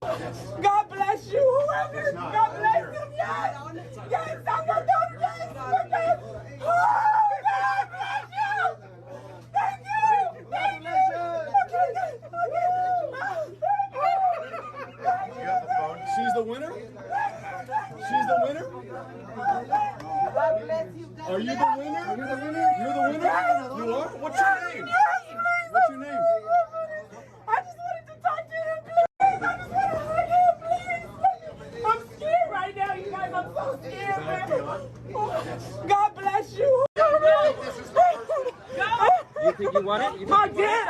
God bless you, whoever. God bless them. Yes. Yes, I'm not done. Yes. Yes. Oh, God bless you. Thank you. Thank you. She's the winner? She's the winner? Are you the winner? You're the winner? You're the winner? You are? What's your name? What's your name? I just wanted to talk to him, please. I just want to hug him, please. I'm scared right now, you guys. I'm so scared, man. God bless you. You think you want it? I did.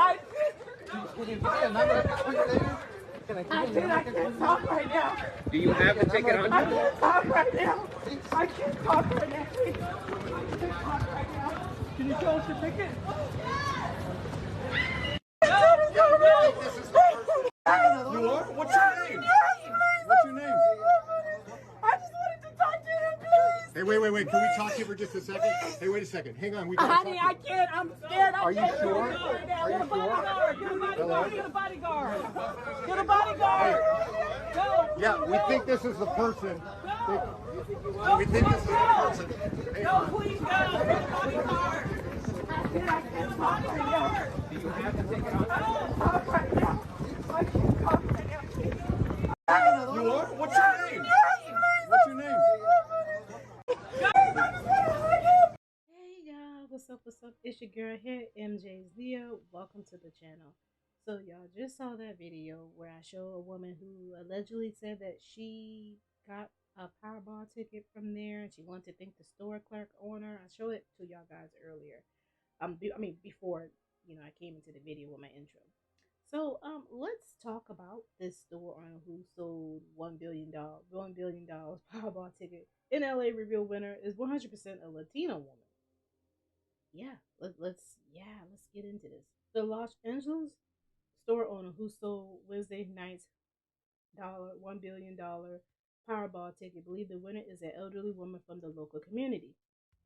I can't talk right now. Do you have the ticket on I you? can't talk right now. I can't talk right now. I can't talk right now. Can you show us the ticket? You are? What's your name? What's your name? I just wanted to talk to him, please. Hey, wait. Can we talk to you for just a second? Hey, wait a second. Hang on. We gotta Honey, talk I can't. I'm scared. Are you sure? Get a bodyguard. Get a bodyguard. Get a bodyguard. Get a bodyguard. Go. Yeah, we think this is the person. Go. We think this is the person. No, please go. Get a bodyguard. I can't talk right now. Do you have the ticket on you? I can't talk right now. I can't talk right now. You are? What's your name? What's your name? Hey y'all, what's up? It's your girl here, MJ's Leah. Welcome to the channel. So y'all just saw that video where I show a woman who allegedly said that she got a Powerball ticket from there and she wanted to thank the store clerk owner. I showed it to y'all guys earlier. Before I came into the video with my intro. So let's talk about this store owner who sold $1 billion Powerball ticket in LA. Reveal winner is 100% a Latino woman. Let's get into this. The Los Angeles store owner who sold Wednesday night's $1 billion Powerball ticket believed the winner is an elderly woman from the local community.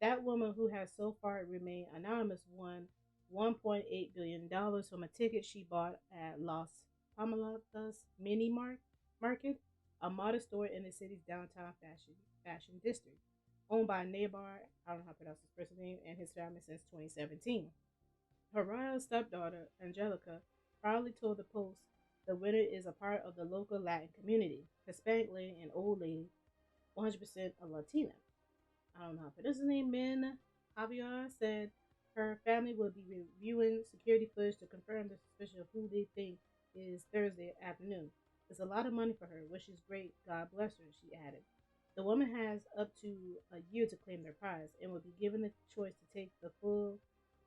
That woman, who has so far remained anonymous, won $1.8 billion from a ticket she bought at Los Palmatas Mini Market, a modest store in the city's downtown fashion district, owned by Nabar, I don't know how to pronounce this person's name, and his family since 2017. Her royal stepdaughter, Angelica, proudly told the Post the winner is a part of the local Latin community, Hispanic lady and old lady, 100% a Latina. I don't know how to pronounce his name. Min Javier said her family will be reviewing security footage to confirm the suspicion of who they think is Thursday afternoon. It's a lot of money for her, which is great. God bless her, she added. The woman has up to a year to claim their prize and will be given the choice to take the full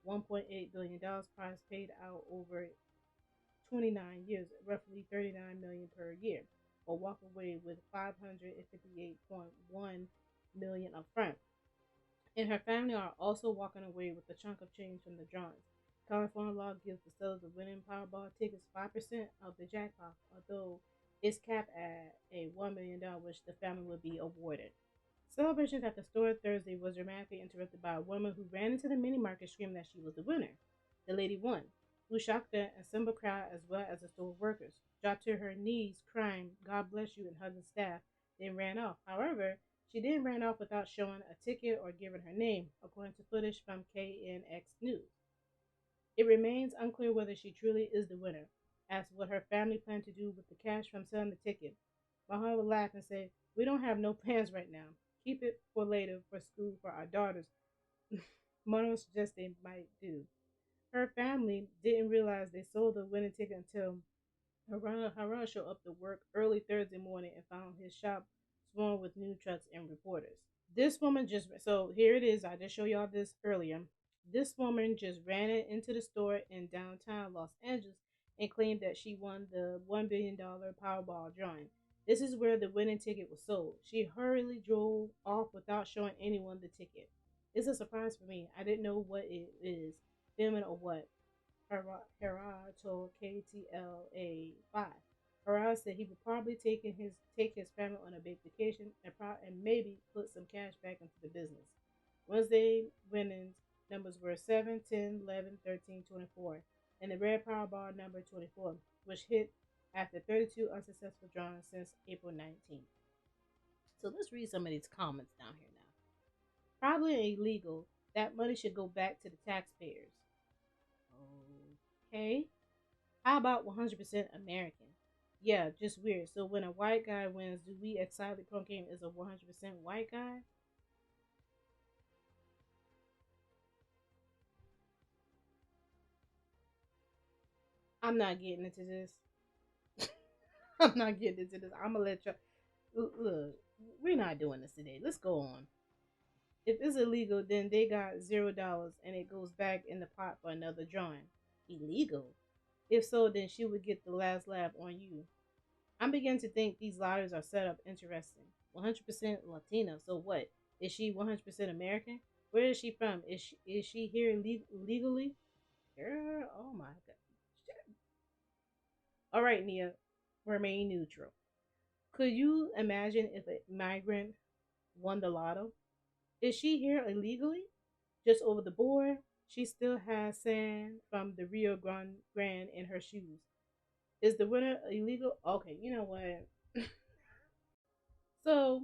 $1.8 billion prize paid out over 29 years, roughly $39 million per year, or walk away with $558.1 million upfront. And her family are also walking away with a chunk of change from the drawings. California law gives the sellers of winning Powerball tickets 5% of the jackpot, although it's capped at a $1 million, which the family will be awarded. Celebrations at the store Thursday was dramatically interrupted by a woman who ran into the mini market screaming that she was the winner. The lady won, who shocked the assembled crowd as well as the store workers, dropped to her knees crying, "God bless you," and hugging staff, then ran off. However, she then ran off without showing a ticket or giving her name, according to footage from KNX News. It remains unclear whether she truly is the winner. Asked what her family planned to do with the cash from selling the ticket, Mahal laughed and said, "We don't have no plans right now. Keep it for later for school for our daughters." Mono suggests they might do. Her family didn't realize they sold the winning ticket until Harun showed up to work early Thursday morning and found his shop swarmed with new trucks and reporters. This woman so here it is. I just showed y'all this earlier. This woman just ran it into the store in downtown Los Angeles and claimed that she won the $1 billion Powerball drawing. This is where the winning ticket was sold. She hurriedly drove off without showing anyone the ticket. It's a surprise for me. I didn't know what it is, filming or what. Hera told KTLA 5. Hera said he would probably take his family on a big vacation and maybe put some cash back into the business. Wednesday winnings numbers were 7, 10, 11, 13, 24, and the red Powerball number 24, which hit after 32 unsuccessful drawings since April 19th. So let's read some of these comments down here now. Probably illegal. That money should go back to the taxpayers. Okay. How about 100% American? Yeah, just weird. So when a white guy wins, do we excitedly proclaim is a 100% white guy? I'm not getting into this. I'm not getting into this. I'm gonna let you. Look, we're not doing this today. Let's go on. If it's illegal, then they got $0 and it goes back in the pot for another drawing. Illegal? If so, then she would get the last laugh on you. I'm beginning to think these lotteries are set up interesting. 100% Latina. So what? Is she 100% American? Where is she from? Is she here legally? Girl, oh my god. All right, Nia, remain neutral. Could you imagine if a migrant won the lotto? Is she here illegally? Just over the board? She still has sand from the Rio Grande in her shoes. Is the winner illegal? Okay, you know what? So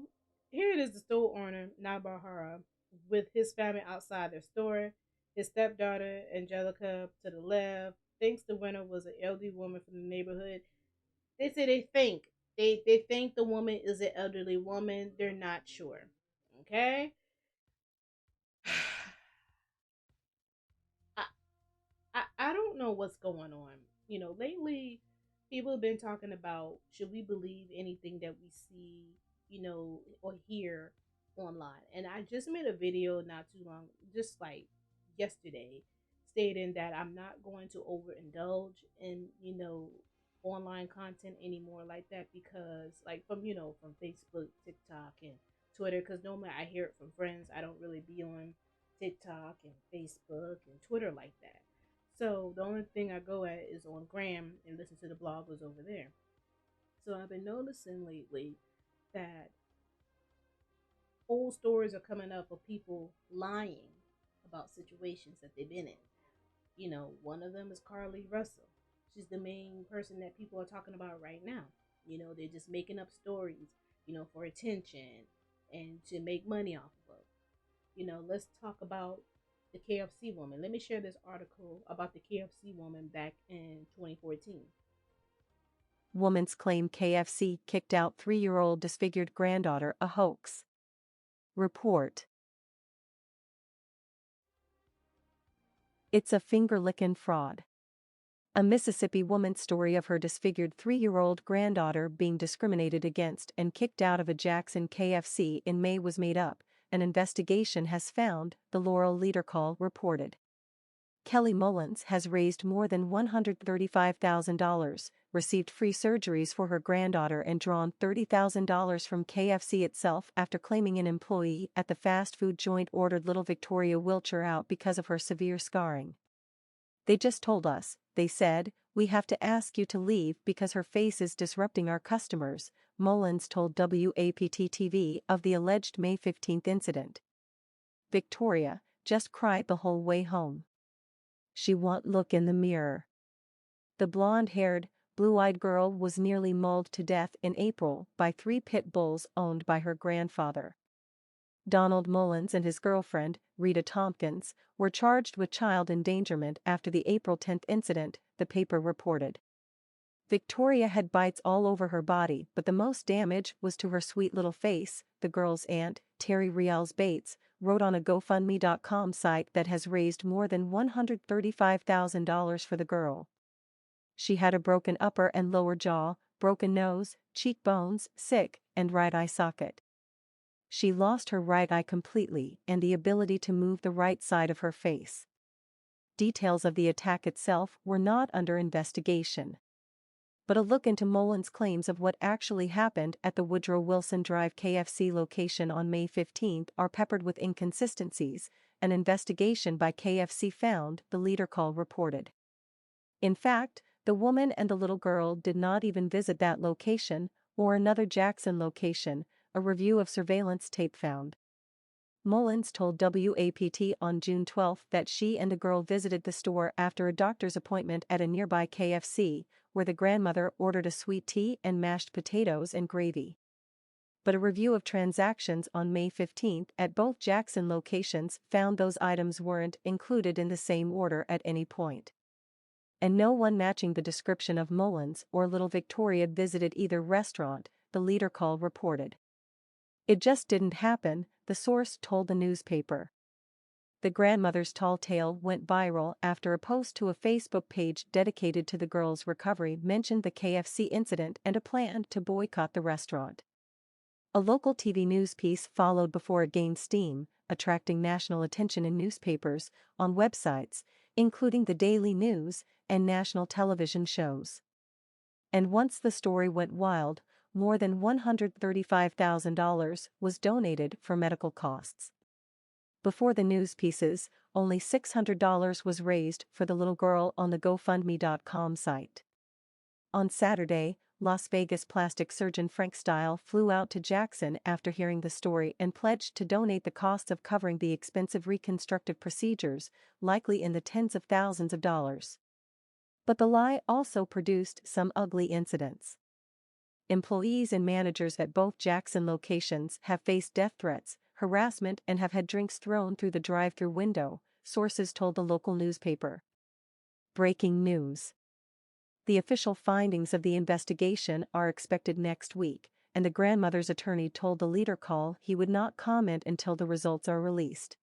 here it is the store owner, Nabahara, with his family outside their store. His stepdaughter, Angelica, to the left, thinks the winner was an elderly woman from the neighborhood. They say they think. They think the woman is an elderly woman. They're not sure. Okay? I, I don't know what's going on. Lately people have been talking about should we believe anything that we see, or hear online. And I just made a video not too long, just like yesterday, stating that I'm not going to overindulge in, online content anymore like that because like from Facebook, TikTok and Twitter, because normally I hear it from friends. I don't really be on TikTok and Facebook and Twitter like that. So the only thing I go at is on Gram and listen to the bloggers over there. So I've been noticing lately that old stories are coming up of people lying about situations that they've been in. One of them is Carly Russell. She's the main person that people are talking about right now. They're just making up stories, for attention and to make money off of. Let's talk about the KFC woman. Let me share this article about the KFC woman back in 2014. Woman's claim KFC kicked out 3-year-old disfigured granddaughter, a hoax. Report. It's a finger-lickin' fraud. A Mississippi woman's story of her disfigured 3-year-old granddaughter being discriminated against and kicked out of a Jackson KFC in May was made up, an investigation has found, the Laurel Leader Call reported. Kelly Mullins has raised more than $135,000, received free surgeries for her granddaughter and drawn $30,000 from KFC itself after claiming an employee at the fast food joint ordered little Victoria Wilcher out because of her severe scarring. They just told us, they said, we have to ask you to leave because her face is disrupting our customers, Mullins told WAPT-TV of the alleged May 15th incident. Victoria just cried the whole way home. She won't look in the mirror. The blonde-haired, blue-eyed girl was nearly mauled to death in April by 3 pit bulls owned by her grandfather. Donald Mullins and his girlfriend, Rita Tompkins, were charged with child endangerment after the April 10th incident, the paper reported. Victoria had bites all over her body, but the most damage was to her sweet little face, the girl's aunt, Terry Rials Bates, wrote on a GoFundMe.com site that has raised more than $135,000 for the girl. She had a broken upper and lower jaw, broken nose, cheekbones, sick, and right eye socket. She lost her right eye completely and the ability to move the right side of her face. Details of the attack itself were not under investigation. But a look into Mullins' claims of what actually happened at the Woodrow Wilson Drive KFC location on May 15 are peppered with inconsistencies, an investigation by KFC found, the Leader Call reported. In fact, the woman and the little girl did not even visit that location, or another Jackson location, a review of surveillance tape found. Mullins told WAPT on June 12 that she and a girl visited the store after a doctor's appointment at a nearby KFC, where the grandmother ordered a sweet tea and mashed potatoes and gravy. But a review of transactions on May 15 at both Jackson locations found those items weren't included in the same order at any point. And no one matching the description of Mullins or Little Victoria visited either restaurant, the leader call reported. It just didn't happen, the source told the newspaper. The grandmother's tall tale went viral after a post to a Facebook page dedicated to the girl's recovery mentioned the KFC incident and a plan to boycott the restaurant. A local TV news piece followed before it gained steam, attracting national attention in newspapers, on websites, including the Daily News, and national television shows. And once the story went wild, more than $135,000 was donated for medical costs. Before the news pieces, only $600 was raised for the little girl on the GoFundMe.com site. On Saturday, Las Vegas plastic surgeon Frank Style flew out to Jackson after hearing the story and pledged to donate the costs of covering the expensive reconstructive procedures, likely in the tens of thousands of dollars. But the lie also produced some ugly incidents. Employees and managers at both Jackson locations have faced death threats, harassment, and have had drinks thrown through the drive-through window, sources told the local newspaper. Breaking news. The official findings of the investigation are expected next week, and the grandmother's attorney told the leader call he would not comment until the results are released.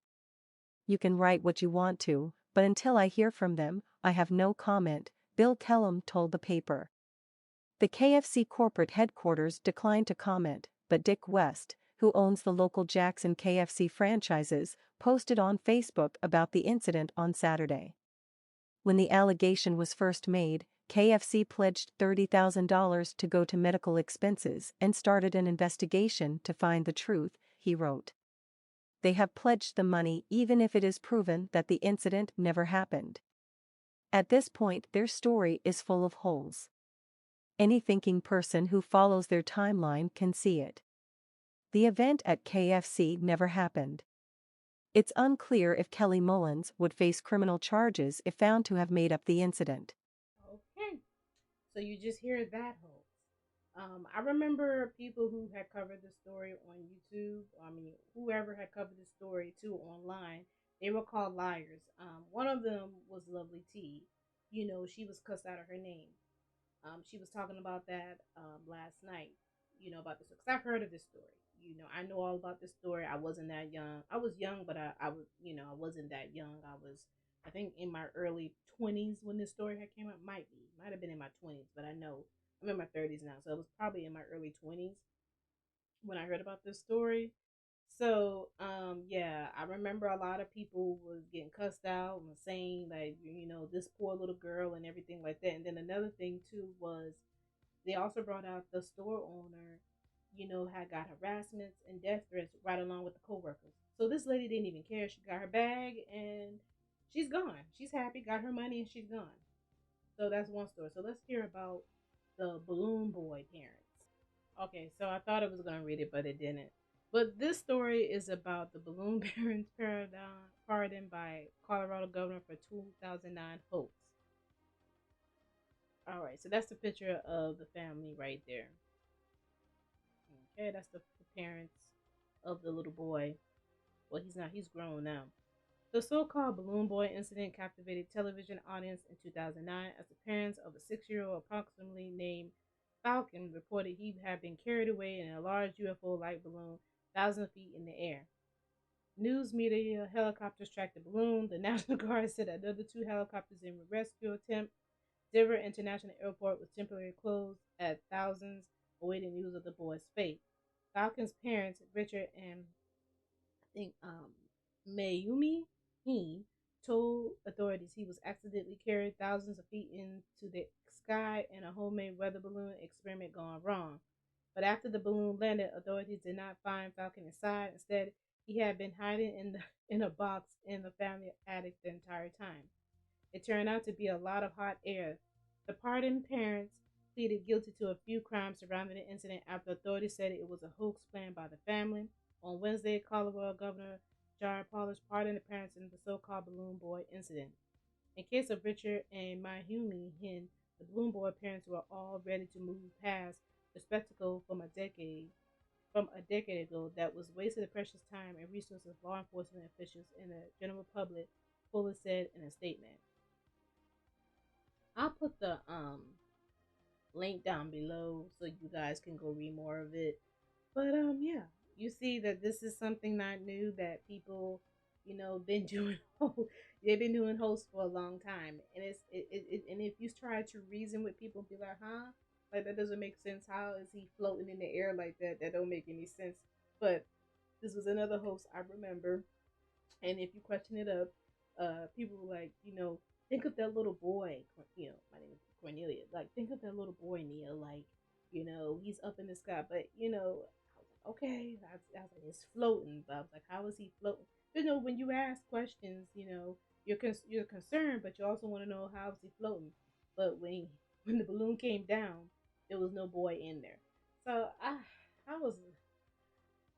You can write what you want to, but until I hear from them, I have no comment, Bill Kellum told the paper. The KFC corporate headquarters declined to comment, but Dick West, who owns the local Jackson KFC franchises, posted on Facebook about the incident on Saturday. When the allegation was first made, KFC pledged $30,000 to go to medical expenses and started an investigation to find the truth, he wrote. They have pledged the money even if it is proven that the incident never happened. At this point, their story is full of holes. Any thinking person who follows their timeline can see it. The event at KFC never happened. It's unclear if Kelly Mullins would face criminal charges if found to have made up the incident. Okay, so you just hear that hoax. I remember people who had covered the story on YouTube. Whoever had covered the story too online, they were called liars. One of them was Lovely T. She was cussed out of her name. She was talking about that last night. About this because I've heard of this story. I know all about this story. I wasn't that young. I was young, but I was, I wasn't that young. I think, in my early 20s when this story had came out. Might have been in my 20s, but I know I'm in my 30s now, so it was probably in my early 20s when I heard about this story. So, yeah, I remember a lot of people was getting cussed out and saying like, this poor little girl and everything like that. And then another thing too was they also brought out the store owner, had got harassments and death threats right along with the coworkers. So this lady didn't even care. She got her bag and she's gone. She's happy, got her money, and she's gone. So that's one story. So let's hear about the balloon boy parents. Okay, so I thought it was gonna read it, but it didn't. But this story is about the balloon parents pardoned by Colorado governor for 2009 hoax. All right, so that's the picture of the family right there. Okay, that's the parents of the little boy. Well, he's not, he's grown now. The so-called balloon boy incident captivated television audience in 2009 as the parents of a 6-year-old approximately named Falcon reported he had been carried away in a large UFO-like balloon thousands of feet in the air. News media helicopters tracked the balloon. The National Guard said another 2 helicopters in a rescue attempt. Denver International Airport was temporarily closed as thousands awaited news of the boy's fate. Falcon's parents, Richard and I think Mayumi Heen, told authorities he was accidentally carried thousands of feet into the sky in a homemade weather balloon experiment gone wrong. But after the balloon landed, authorities did not find Falcon inside. Instead, he had been hiding in a box in the family attic the entire time. It turned out to be a lot of hot air. The pardoned parents pleaded guilty to a few crimes surrounding the incident after authorities said it was a hoax planned by the family. On Wednesday, Colorado Governor Jared Polis pardoned the parents in the so-called balloon boy incident. In case of Richard and Mayumi Hin, The Balloon Boy parents were all ready to move past the spectacle from a decade ago that was wasted of precious time and resources of law enforcement officials and the general public, Fuller said in a statement. I'll put the link down below so you guys can go read more of it. But yeah, you see that this is something not new that people, been doing. They've been doing hosts for a long time, and and if you try to reason with people, be like, huh, like that doesn't make sense. How is he floating in the air like that? That don't make any sense. But this was another host I remember, and if you question it up, people were like, think of that little boy. My name is Cornelia. Like, think of that little boy, Neil. Like, he's up in the sky. But I was like, okay. I was like, it's floating. But I was like, how is he floating? When you ask questions, you're concerned, but you also want to know how is he floating. But when the balloon came down, there was no boy in there. So I was.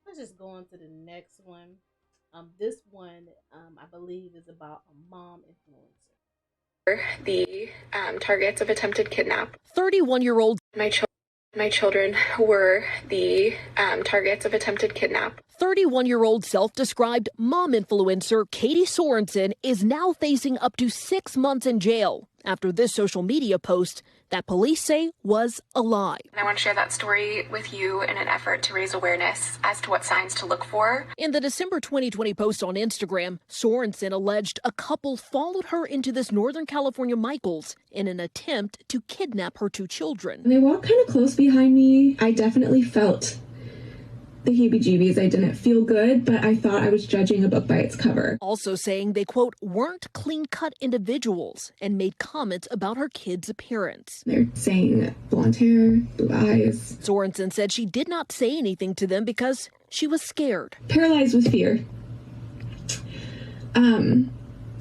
Let's just go on to the next one. This one, I believe, is about a mom influencer. The targets of attempted kidnap. 31-year-old. My children were the targets of attempted kidnap. 31-year-old self-described mom influencer Katie Sorensen is now facing up to 6 months in jail after this social media post that police say was a lie. I want to share that story with you in an effort to raise awareness as to what signs to look for. In the December 2020 post on Instagram, Sorensen alleged a couple followed her into this Northern California Michaels in an attempt to kidnap her 2 children. They walked kind of close behind me. I definitely felt the heebie-jeebies. I didn't feel good, but I thought I was judging a book by its cover. Also saying they, quote, weren't clean-cut individuals and made comments about her kids' appearance. They're saying blonde hair, blue eyes. Sorensen said she did not say anything to them because she was scared. Paralyzed with fear. And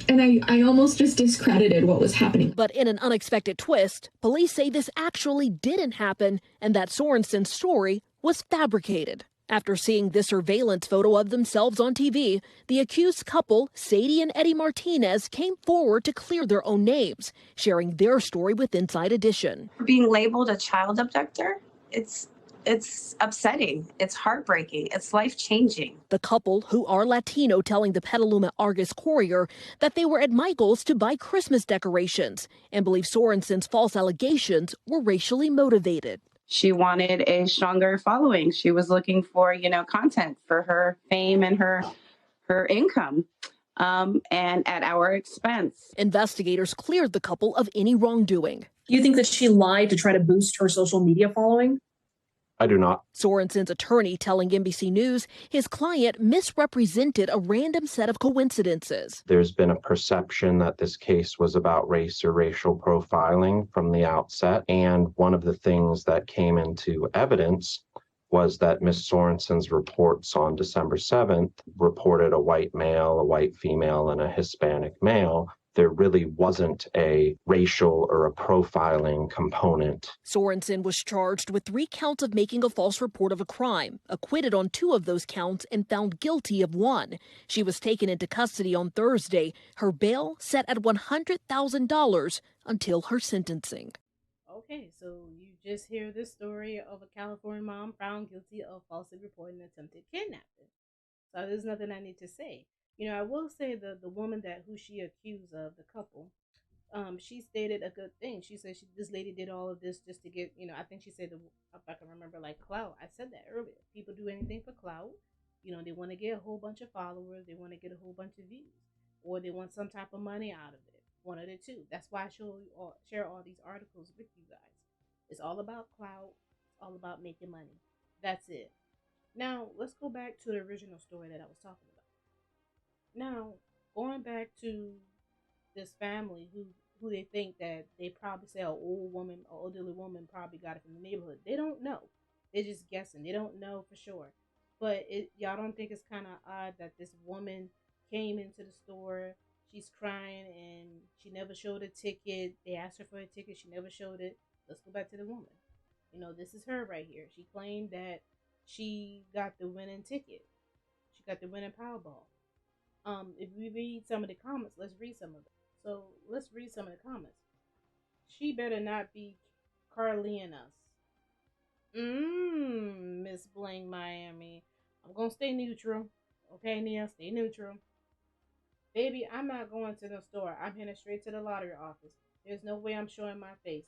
I almost just discredited what was happening. But in an unexpected twist, police say this actually didn't happen and that Sorensen's story was fabricated. After seeing this surveillance photo of themselves on TV, the accused couple, Sadie and Eddie Martinez, came forward to clear their own names, sharing their story with Inside Edition. Being labeled a child abductor, it's upsetting, it's heartbreaking, it's life-changing. The couple, who are Latino, telling the Petaluma Argus-Courier that they were at Michael's to buy Christmas decorations and believe Sorensen's false allegations were racially motivated. She wanted a stronger following. She was looking for, content for her fame and her income, and at our expense. Investigators cleared the couple of any wrongdoing. Do you think that she lied to try to boost her social media following? I do not. Sorensen's attorney telling NBC News his client misrepresented a random set of coincidences. There's been a perception that this case was about race or racial profiling from the outset. And one of the things that came into evidence was that Ms. Sorensen's reports on December 7th reported a white male, a white female, and a Hispanic male. There really wasn't a racial or a profiling component. Sorensen was charged with 3 counts of making a false report of a crime, acquitted on 2 of those counts, and found guilty of 1. She was taken into custody on Thursday, her bail set at $100,000 until her sentencing. Okay, so you just hear this story of a California mom found guilty of falsely reporting attempted kidnapping. So there's nothing I need to say. I will say the woman who she accused of, the couple, she stated a good thing. She said this lady did all of this just to get, I think she said, if I can remember, like clout. I said that earlier. People do anything for clout. They want to get a whole bunch of followers. They want to get a whole bunch of views, or they want some type of money out of it. One of the two. That's why I share all these articles with you guys. It's all about clout. It's all about making money. That's it. Now, let's go back to the original story that I was talking about. Now, going back to this family who they think that they probably say an old woman or elderly woman probably got it from the neighborhood. They don't know. They're just guessing. They don't know for sure. But y'all don't think it's kind of odd that this woman came into the store, she's crying, and she never showed a ticket. They asked her for a ticket. She never showed it. Let's go back to the woman. This is her right here. She claimed that she got the winning ticket. She got the winning Powerball. If we read some of the comments, let's read some of them. So let's read some of the comments. She better not be Carlying us. Miss Bling Miami. I'm gonna stay neutral. Okay, Nia, stay neutral. Baby, I'm not going to the store. I'm heading straight to the lottery office. There's no way I'm showing my face.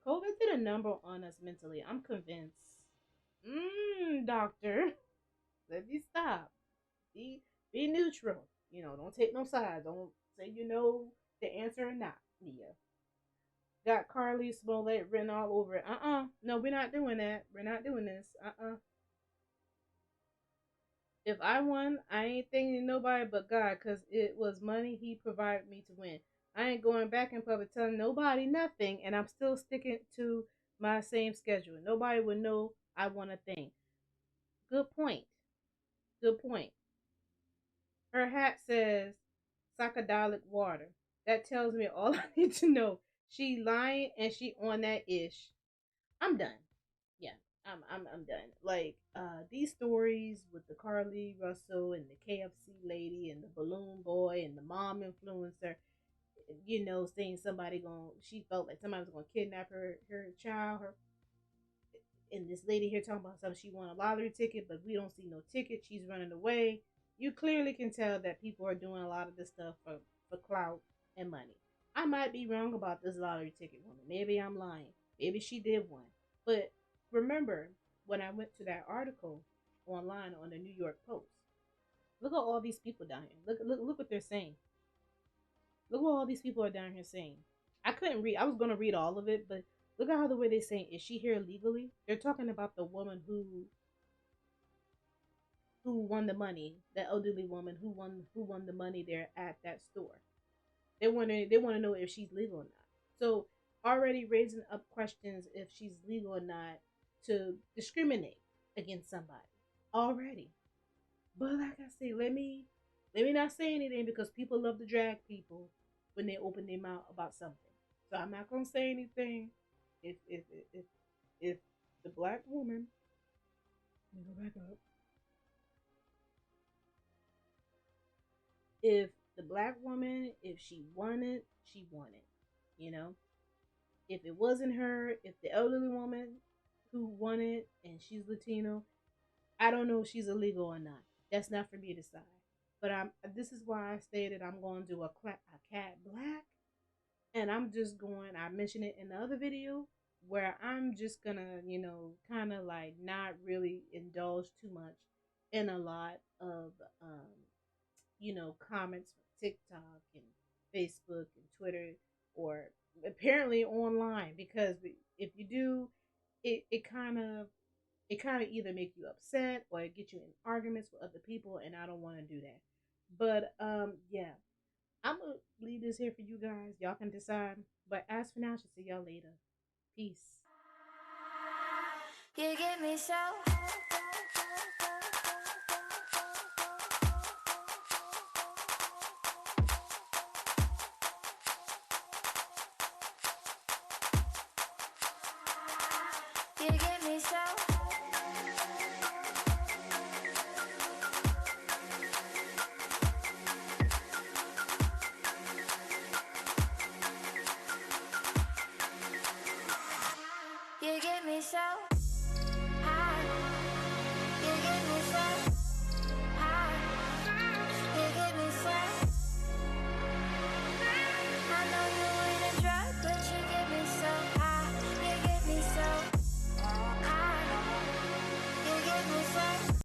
COVID did a number on us mentally. I'm convinced. Doctor. Let me stop. Be neutral. You know, don't take no sides. Don't say you know the answer or not, Nia. Got Carly Smollett written all over it. No, we're not doing that. We're not doing this. If I won, I ain't thanking nobody but God, because it was money He provided me to win. I ain't going back in public telling nobody nothing, and I'm still sticking to my same schedule. Nobody would know I won a thing. Good point. Good point. Her hat says psychedelic water. That tells me all I need to know. She lying and she on that ish. I'm done. Yeah, I'm done. Like these stories with the Carly Russell and the KFC lady and the balloon boy and the mom influencer, you know, saying she felt like somebody was gonna kidnap her child, and this lady here talking about something, she won a lottery ticket, but we don't see no ticket. She's running away. You clearly can tell that people are doing a lot of this stuff for clout and money. I might be wrong about this lottery ticket woman. Maybe I'm lying. Maybe she did one. But remember, when I went to that article online on the New York Post, look at all these people down here. Look what they're saying. Look what all these people are down here saying. I couldn't read. I was going to read all of it, but look at how the way they're saying, is she here legally? They're talking about the woman who won the money, the elderly woman who won the money there at that store. They want to know if she's legal or not. So already raising up questions if she's legal or not to discriminate against somebody already. But like I say, let me not say anything, because people love to drag people when they open their mouth about something. So I'm not gonna say anything. If the black woman, let me go back up. If the black woman, if she won it, she won it. You know, if it wasn't her, if the elderly woman who won it and she's Latino, I don't know if she's illegal or not. That's not for me to decide. But this is why I stated I'm going to do a cat black, and I'm just going. I mentioned it in the other video where I'm just gonna, you know, kind of like not really indulge too much in a lot of, you know, comments from TikTok and Facebook and Twitter, or apparently online, because if you do, it kind of either make you upset or it get you in arguments with other people, and I don't want to do that. But yeah, I'm gonna leave this here for you guys. Y'all can decide. But as for now, I'll see y'all later. Peace.